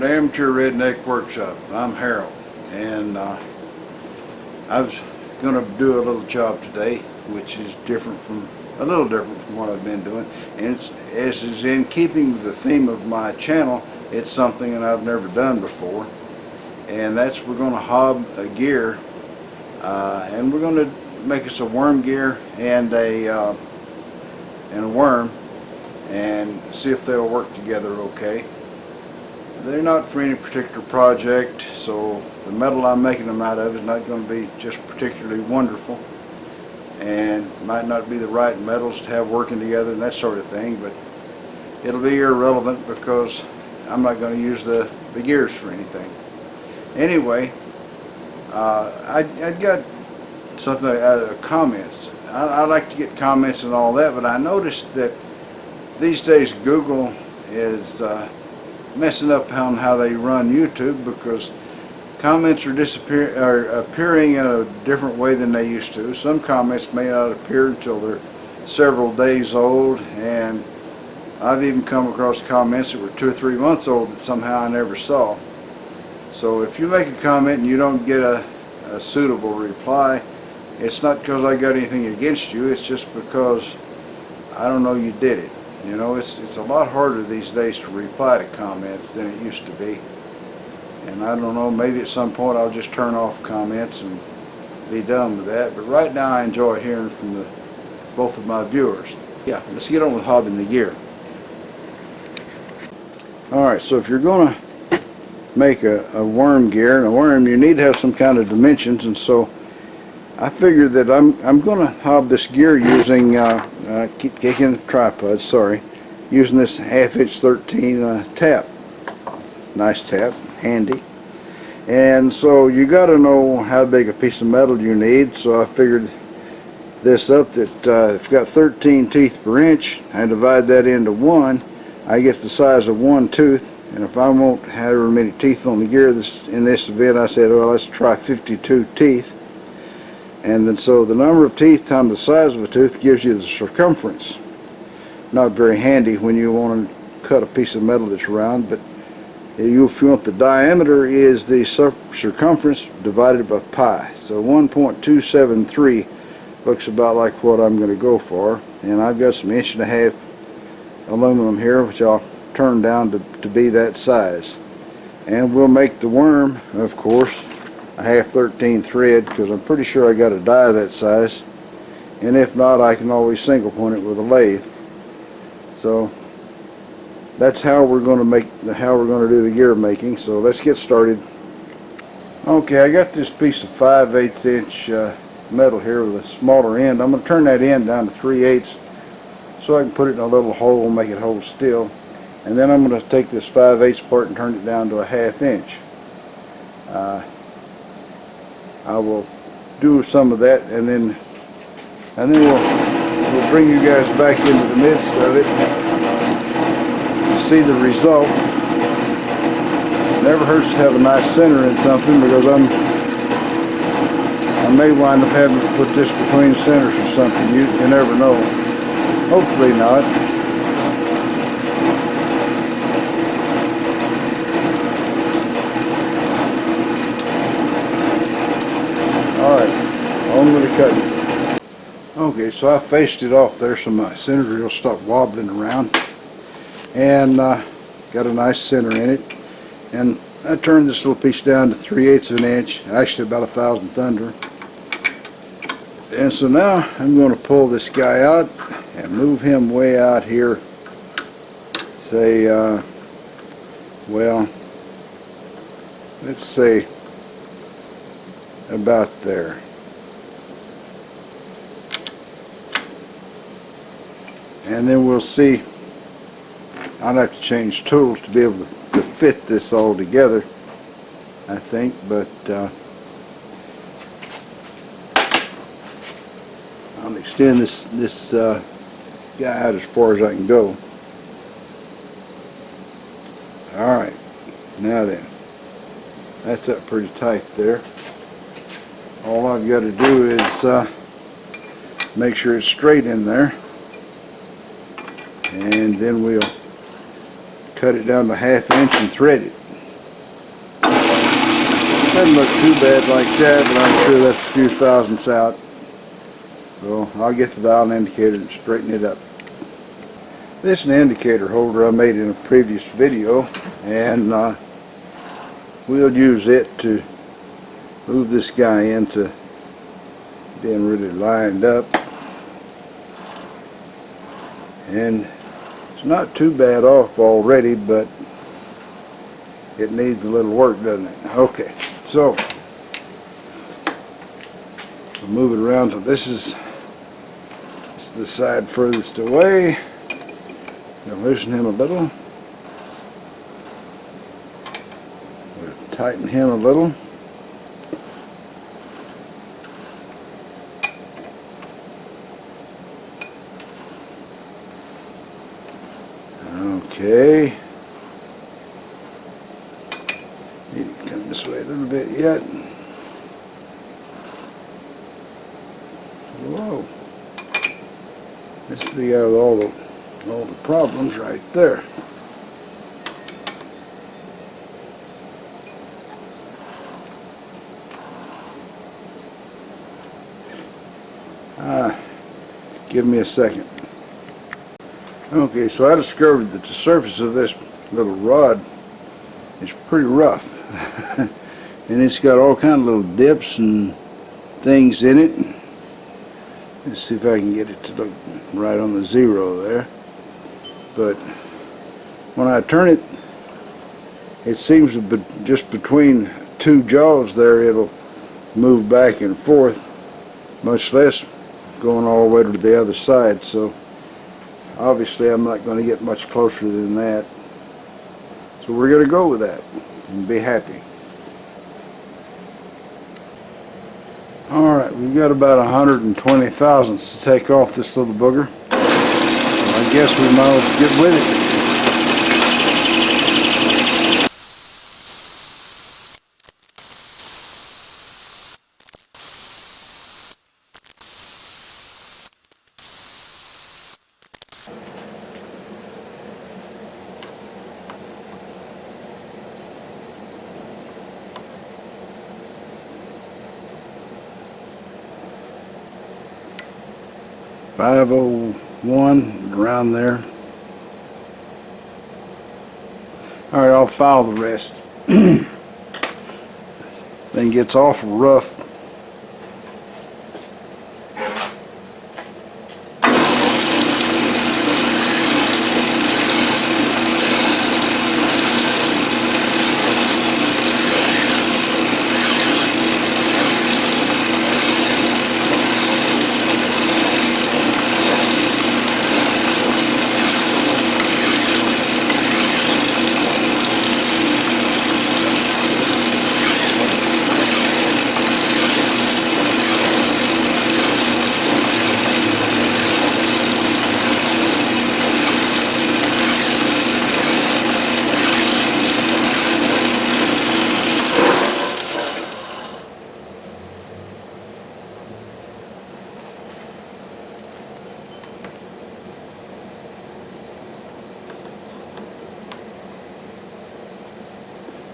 welcome to Amateur Redneck Workshop. I'm Harold, and I was going to do a little job today, which is a little different from what I've been doing, and as is in keeping with the theme of my channel. It's something that I've never done before, and that's we're going to hob a gear, and we're going to make us a worm gear and a worm, and see if they'll work together okay. They're not for any particular project, so the metal I'm making them out of is not going to be just particularly wonderful, and might not be the right metals to have working together and that sort of thing, but it'll be irrelevant because I'm not going to use the gears for anything. Anyway, I got something comments. I like to get comments and all that, but I noticed that these days Google is messing up on how they run YouTube, because comments are appearing in a different way than they used to. Some comments may not appear until they're several days old, and I've even come across comments that were 2 or 3 months old that somehow I never saw. So if you make a comment and you don't get a suitable reply, it's not because I got anything against you, it's just because I don't know you did it. You know, it's a lot harder these days to reply to comments than it used to be. And I don't know, maybe at some point I'll just turn off comments and be done with that. But right now I enjoy hearing from both of my viewers. Yeah, let's get on with hobbing the gear. Alright, so if you're going to make a worm gear, and a worm, you need to have some kind of dimensions, and so I figured that I'm going to hob this gear using, keep kicking the tripod, sorry, using this 1/2 inch 13 tap. Nice tap, handy. And so you got to know how big a piece of metal you need, so I figured this up that if you've got 13 teeth per inch, I divide that into 1, I get the size of 1 tooth. And if I won't have however many teeth on the gear in this event, I said, well, let's try 52 teeth. And then so the number of teeth times the size of a tooth gives you the circumference. Not very handy when you want to cut a piece of metal that's round, but if you want the diameter is the circumference divided by pi. So 1.273 looks about like what I'm going to go for. And I've got some 1.5 inch aluminum here, which I'll turn down to be that size. And we'll make the worm, of course, a 1/2 thread, because I'm pretty sure I got a die that size, and if not, I can always single point it with a lathe. So that's how we're going to do the gear making. So let's get started. Okay, I got this piece of 5/8 inch metal here with a smaller end. I'm going to turn that end down to 3/8 so I can put it in a little hole and make it hold still, and then I'm going to take this 5/8 part and turn it down to a 1/2 inch. I will do some of that, and then we'll bring you guys back into the midst of it to see the result. It never hurts to have a nice center in something, because I may wind up having to put this between centers or something. You never know. Hopefully not. Alright, on with the cutting. Okay, so I faced it off there so my center will stop wobbling around, and got a nice center in it. And I turned this little piece down to 3/8 of an inch, actually about 1,000th under. And so now I'm going to pull this guy out and move him way out here, say, well, let's say about there. And then we'll see. I'll have to change tools to be able to fit this all together, I think, but I'll extend this guy out as far as I can go. Alright, now then, that's up pretty tight there. All I've got to do is make sure it's straight in there, and then we'll cut it down to 1/2 inch and thread it. Doesn't look too bad like that, but I'm sure that's a few thousandths out. So I'll get the dial and indicator and straighten it up. This is an indicator holder I made in a previous video, and we'll use it to move this guy into being really lined up. And it's not too bad off already, but it needs a little work, doesn't it? Okay, so we'll move it around. So this is the side furthest away. Now loosen him a little. We'll tighten him a little. Okay. Need to come this way a little bit yet. Whoa. This is all the problems right there. Give me a second. Okay, so I discovered that the surface of this little rod is pretty rough. And it's got all kind of little dips and things in it. Let's see if I can get it to look right on the zero there. But when I turn it, it seems to be just between two jaws there, it'll move back and forth, much less going all the way to the other side. So obviously I'm not going to get much closer than that. So we're going to go with that and be happy. Alright, we've got about 120 thousandths to take off this little booger. So I guess we might as well get with it. 501, around there. Alright, I'll file the rest. Thing gets awful rough.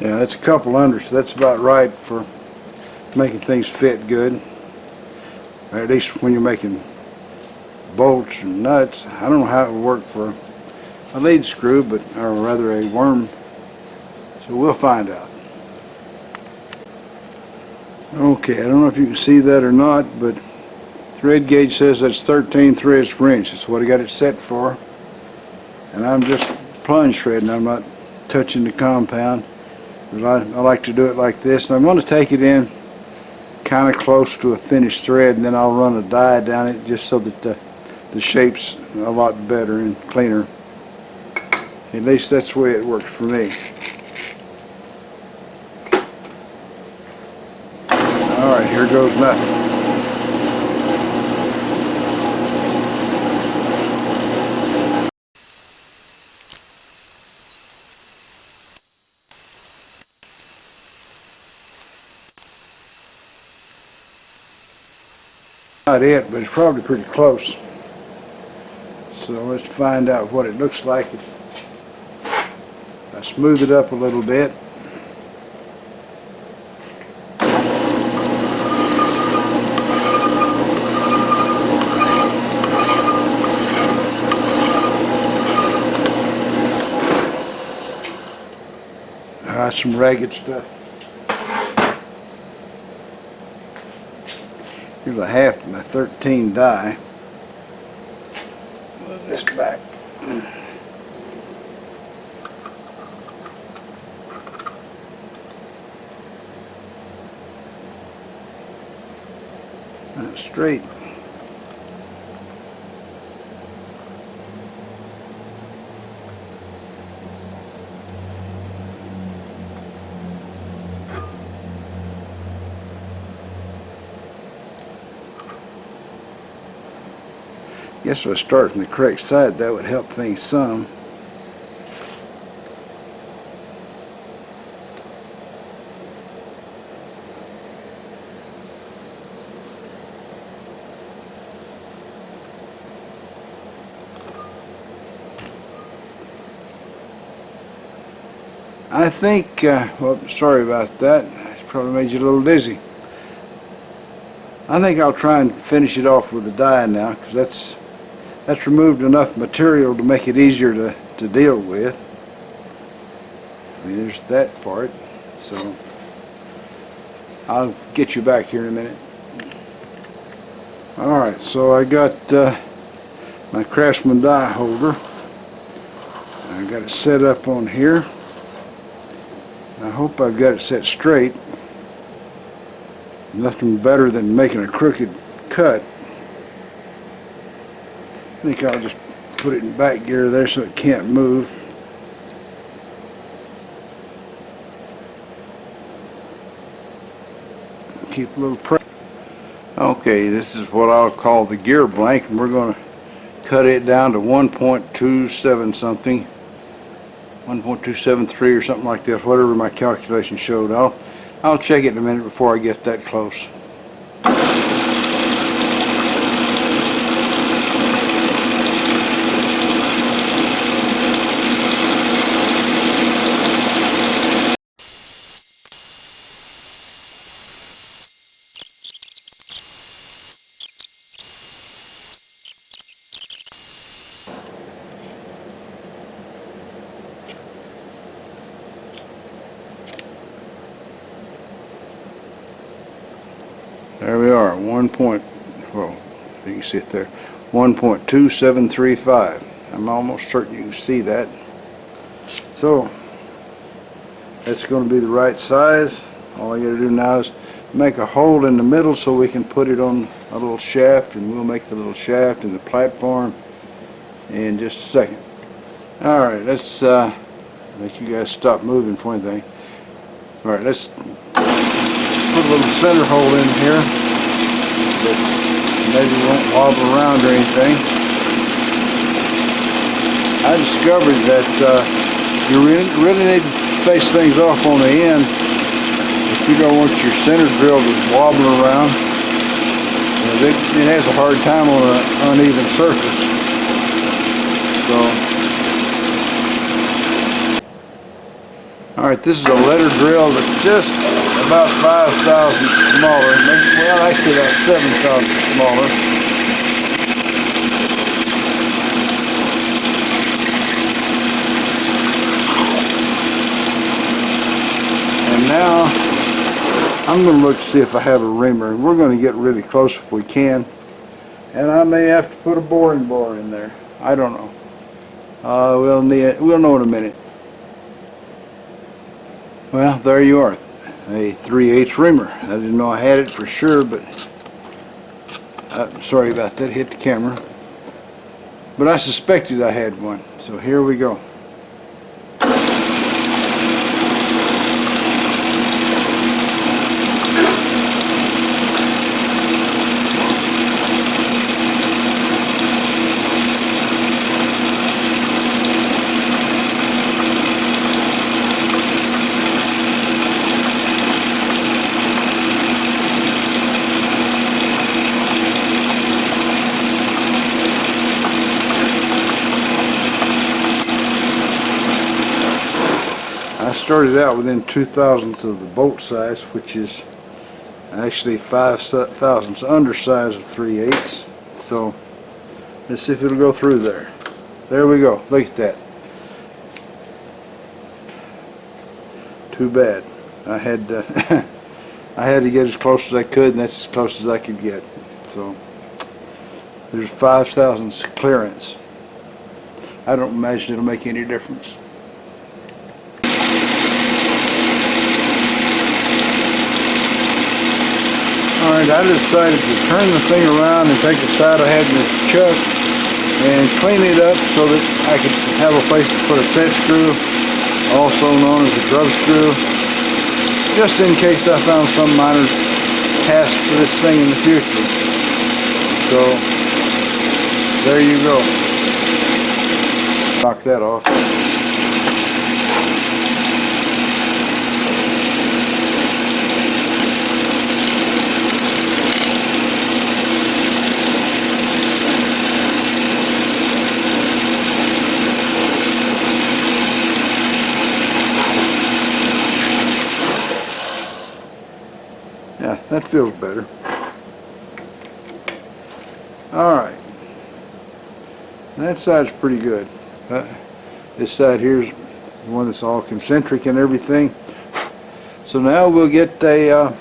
Yeah, that's a couple under, so that's about right for making things fit good. Or at least when you're making bolts and nuts. I don't know how it would work for a lead screw, but or rather a worm. So we'll find out. Okay, I don't know if you can see that or not, but thread gauge says that's 13 threads per inch. That's what I got it set for. And I'm just plunge threading. I'm not touching the compound. I like to do it like this, and I'm going to take it in kind of close to a finished thread, and then I'll run a die down it just so that the shape's a lot better and cleaner. At least that's the way it works for me. Alright, here goes nothing. Not it, but it's probably pretty close. So let's find out what it looks like if I smooth it up a little bit. try some ragged stuff. Here's a half of my 13 die. Move this back. That's straight. Guess if I start from the correct side, that would help things some. I think, well, sorry about that. It probably made you a little dizzy. I think I'll try and finish it off with the die now, because that's removed enough material to make it easier to deal with. I mean, there's that part. So I'll get you back here in a minute. Alright, so I got my Craftsman die holder. I got it set up on here. I hope I've got it set straight. Nothing better than making a crooked cut. I think I'll just put it in back gear there so it can't move. Keep a little pressure. Okay, this is what I'll call the gear blank, and we're going to cut it down to 1.27 something. 1.273 or something like this, whatever my calculation showed. I'll check it in a minute before I get that close. There we are, well, you can see it there, 1.2735. I'm almost certain you can see that. So, that's going to be the right size. All I got to do now is make a hole in the middle so we can put it on a little shaft, and we'll make the little shaft in the platform in just a second. Alright, let's make you guys stop moving for anything. Alright, let's put a little center hole in here that maybe won't wobble around or anything. I discovered that you really need to face things off on the end if you don't want your center drill to wobble around. It has a hard time on an uneven surface. So, alright, this is a letter drill that's just about 5 thousandths smaller, maybe, well, actually about 7 thousandths smaller. And now I'm going to look to see if I have a reamer, and we're going to get really close if we can. And I may have to put a boring bar in there. I don't know. We'll know in a minute. Well, there you are. A 3/8 reamer. I didn't know I had it for sure, but sorry about that, hit the camera. But I suspected I had one, so here we go. I started out within 2 thousandths of the bolt size, which is actually 5 thousandths undersize of 3/8. So let's see if it'll go through there. There we go. Look at that. too bad. I had to I had to get as close as I could, and that's as close as I could get. So there's 5 thousandths clearance. I don't imagine it'll make any difference. Alright, I decided to turn the thing around and take the side I had in the chuck and clean it up so that I could have a place to put a set screw, also known as a grub screw, just in case I found some minor task for this thing in the future. So, there you go. Knock that off. Yeah, that feels better. Alright. That side's pretty good. This side here's the one that's all concentric and everything. So now we'll get a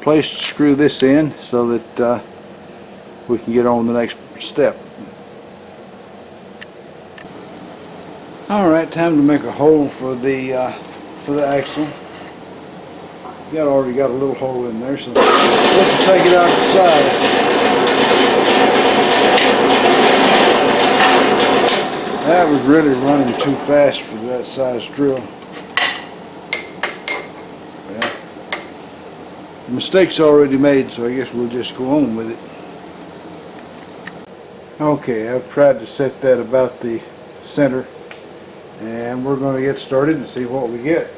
place to screw this in so that we can get on the next step. Alright, time to make a hole for the axle. Already got a little hole in there, so let's take it out to size. That was really running too fast for that size drill. Yeah. The mistake's already made, so I guess we'll just go on with it. Okay, I've tried to set that about the center, and we're going to get started and see what we get.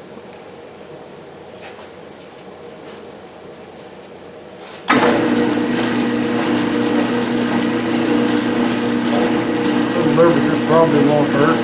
Probably won't hurt.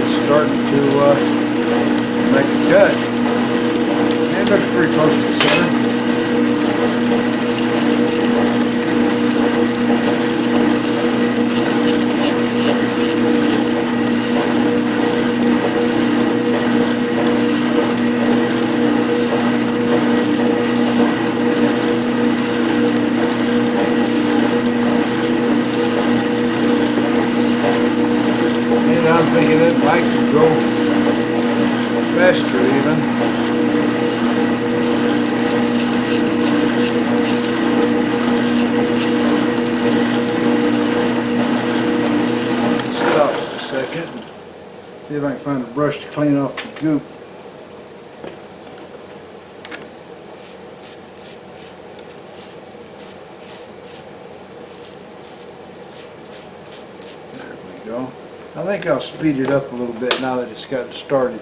It's starting to make a cut. It looks pretty close to the center. And I'm thinking it might go faster even. Second. See if I can find a brush to clean off the goop. There we go. I think I'll speed it up a little bit now that it's gotten started.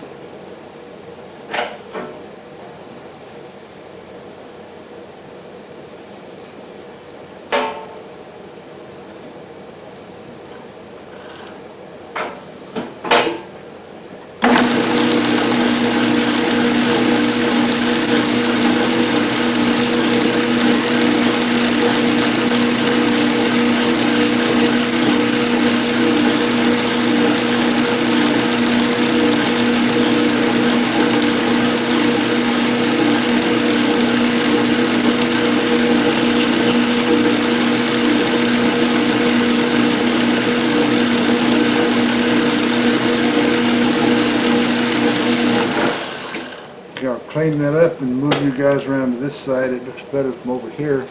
I'll clean that up and move you guys around to this side. It looks better from over here.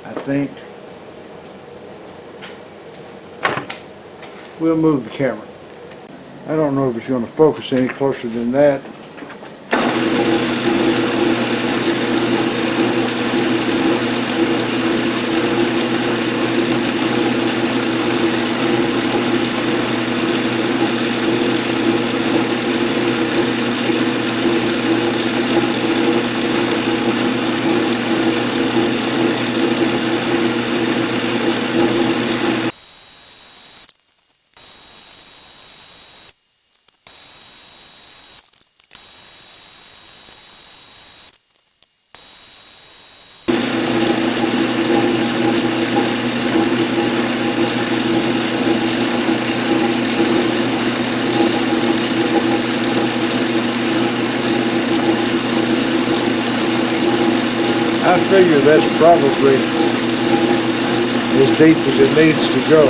I think we'll move the camera. I don't know if it's going to focus any closer than that. I figure that's probably as deep as it needs to go.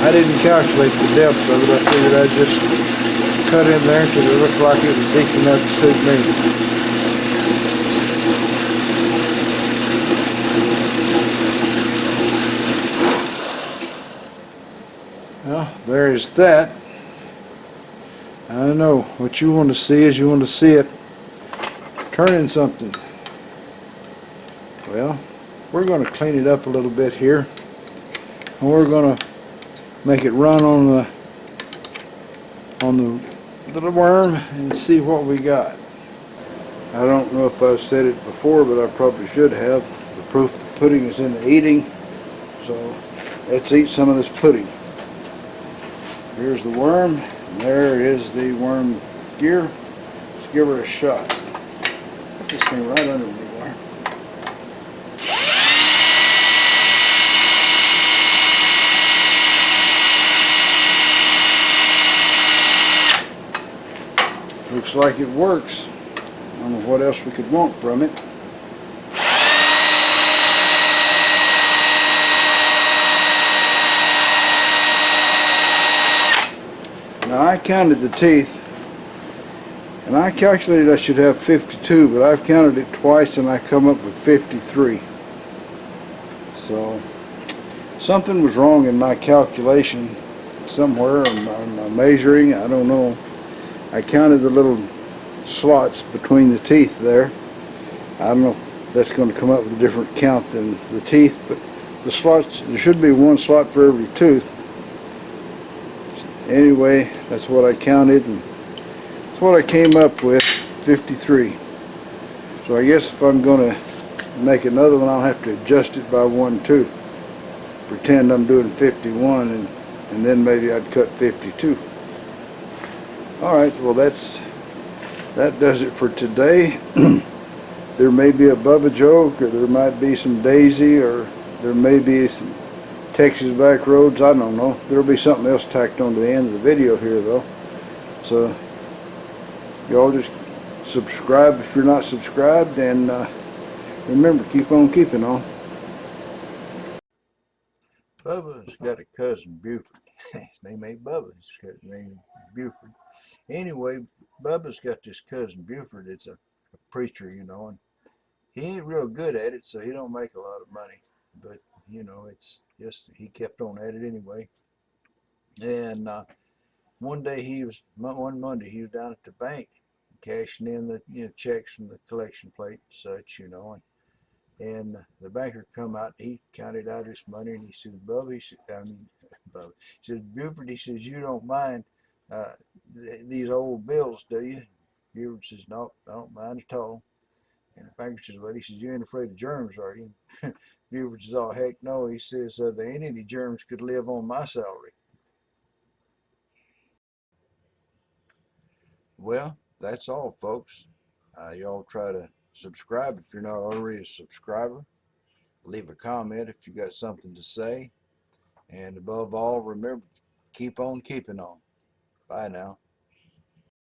I didn't calculate the depth of it. I figured I'd just cut in there until it looked like it was deep enough to suit me. Well, there is that. I don't know. What you want to see is you want to see it turning something. Well, we're going to clean it up a little bit here. And we're going to make it run on the little worm and see what we got. I don't know if I've said it before, but I probably should have. The proof of the pudding is in the eating. So let's eat some of this pudding. Here's the worm, and there is the worm gear. Let's give her a shot. Put this thing right under me there. Looks like it works. I don't know what else we could want from it. Now I counted the teeth, and I calculated I should have 52, but I've counted it twice and I come up with 53. So something was wrong in my calculation somewhere, or my measuring, I don't know. I counted the little slots between the teeth there. I don't know if that's going to come up with a different count than the teeth, but the slots, there should be one slot for every tooth. Anyway, that's what I counted, and that's what I came up with, 53. So I guess if I'm going to make another one, I'll have to adjust it by 1 tooth. Pretend I'm doing 51, and then maybe I'd cut 52. Alright, well that does it for today. There may be a Bubba joke, or there might be some Daisy, or there may be some Texas back roads, I don't know. There'll be something else tacked on to the end of the video here though. So y'all just subscribe if you're not subscribed, and remember, keep on keeping on. Bubba's got a cousin, Buford. His name ain't Bubba, his name is Buford. Anyway, Bubba's got this cousin, Buford. It's a preacher, you know, and he ain't real good at it, so he don't make a lot of money. But you know, it's just he kept on at it anyway. And one Monday he was down at the bank cashing in the checks from the collection plate and such, you know, and the banker come out. He counted out his money, and he said, "Bubba," Bubba, he said, "Buford," he says, "you don't mind these old bills, do you?" Buford says, "No, I don't mind at all." And the banker says, "Well," he says, "you ain't afraid of germs, are you?" Buford says, "Oh, heck no." He says, "There ain't any germs could live on my salary." Well, that's all, folks. Y'all try to subscribe if you're not already a subscriber. Leave a comment if you got something to say. And above all, remember, keep on keeping on. Bye now.